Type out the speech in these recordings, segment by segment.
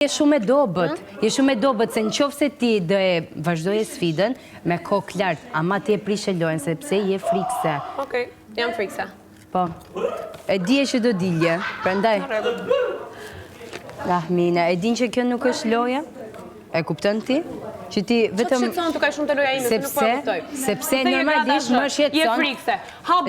Je shumë e dobët, se në qofë se ti dhe vazhdoje sfidën me kokë lartë, ama ti e prishe lojën, sepse je frikse. Okej, jam frikse. Po, e di e që do dilje, prandaj. Rahmina, e din që kjo nuk është loja? E kuptën ti? Që ti vetëm... Që shqetson të ka shumë të loja ime, se nuk po e kuptoj. Sepse normalisht më shqetson... Je frikse.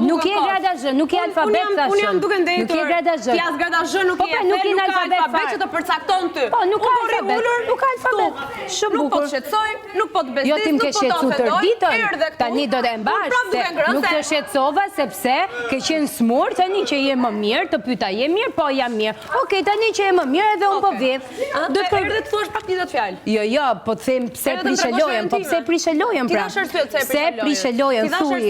Nuk je grada zhë, nuk je alfabet të Unë jam duke ndetur. Nuk je grada zhë. Ti as grada zhë nuk je. Nuk je në alfabet që të përcakton ty. Po, nuk ka alfabet. Nuk ka alfabet. Shumë bukur. Nuk po të shqetsoj, nuk po të bestis, jo tim ke shqetsu tërë ditën, tani do të mbash, se nuk të shqetsova sepse ke qenë smur, tani që je më mirë, të pyeta je mirë, po jam mirë. Okej, tani që je më mirë edhe unë po vjev. Do të erdhe të thuash pak 20 fjalë. Jo, po të them pse prishe lojën, po pse prishe lojën pra. Pse prishe lojën, thuj.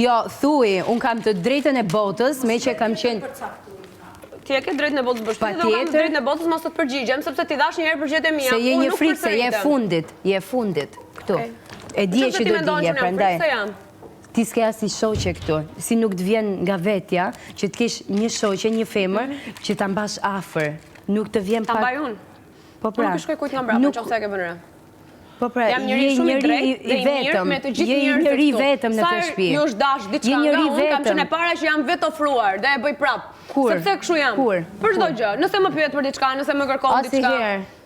Jo, thuj, unë kam të drejtën e botës, me që kam qenë... Ti e ke drejtën e botës bështetit, dhe unë kam drejtën e botës mos të të përgjigjem, sepse ti dash njerë përgjigjet e mija. Se je një frikë, se je fundit, këtu. E dje që do dilje, prandaj. Ti s'ke as një shoqe këtu, si nuk të vjen nga vetja, që t'kesh një shoqe, një femër, që t'a mbash afer. Nuk të vjen pak... Ta mbaj unë. Po pra. Unë këshkoj kujt nga mbrapa, që ose e ke bënëre. Po pra, jam njëri shumë i drejt dhe i mirë me të gjithë njerëzit këtu. Je njëri vetëm në të shtëpi. Sa ju është dash diçka nga unë, kam qenë e para që jam vetë ofruar dhe e bëj prap. Sepse kështu jam. Për çdo gjë, nëse më pyet për diçka, nëse më kërkon diçka.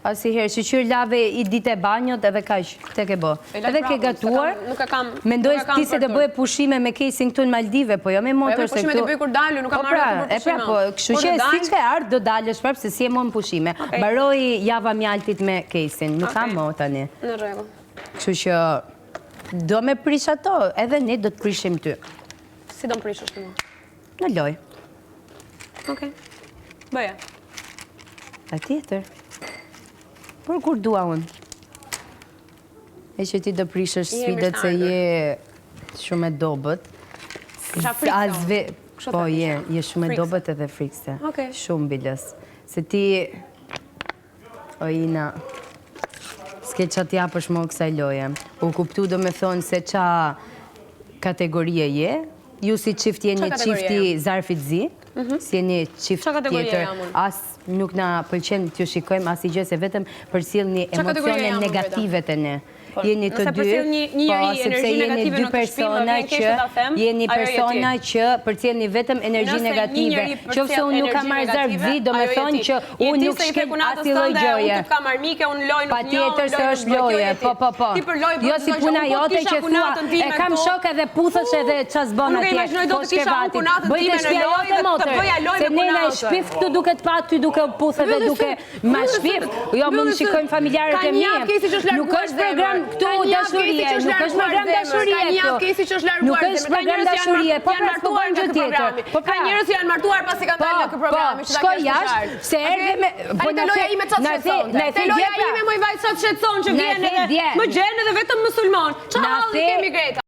Asiherë, shqyr lave i ditë e banjot edhe kaq, te ke bë. Edhe ke gatuar, mendoj ti se të bëje pushime me kesin këtu në Maldive, po jo me motor se këtu... Pushime të bëj kur dalu, nuk kam marrë për pushime. Po, kështu që si që e ardë do dalësh prapë se si e mon pushime. Baroj java mjaltit me kesin, nuk kam mo tani. Në rregull. Kështu që do me prish ato, edhe ne do të prishim ty. Si do më prishësh të mu? Në loj. Okej. Bëja. A tjetër. Por kur dua unë. E që ti do prishësh sfidet se je shumë e dobët. Isha frikse. Po, je shumë e dobët edhe frikse. Shumë bilës. Se ti... O Ina... S'ke qa t'ja për shmo kësaj loje. U kuptu do me thonë se qa kategorie je. Ju si qift jeni qifti Zarfit Zi. Si jeni qift tjetër. As nuk na pëlqen t'ju shikojmë as i gjë se vetëm përcjell një emocione negative të ne. Jeni të dy, po sepse jeni dy persona që përcjellni vetëm energji negative. Qofse unë nuk kam marrë Zarf Zi, do me thonë që unë nuk shkel ati loj gjoje. Patjetër se është loje, po. Jo si puna jote që thua, e kam shok edhe puthësh edhe qas bon atje. Po shkevatit, bëjtë shpia jote motër, se nena e shpif këtu duke të patë, ty duke puthë dhe duke ma shpif. Jo, më në shikojmë familjarët e mje. Nuk është program këtu dashurie, nuk është program dashurie këtu. Nuk është program dashurie, po pra s'po bërë gjë tjetër. Ka njërës janë martuar pasi kanë dalë në këtë programi. Shkoj jashtë, se erdhe me... Te loja ime qatë shqetson. Te loja ime moj vajtë qatë shqetson që vjen edhe më gjenë edhe vetëm musulmon. Qa halë kemi Greta?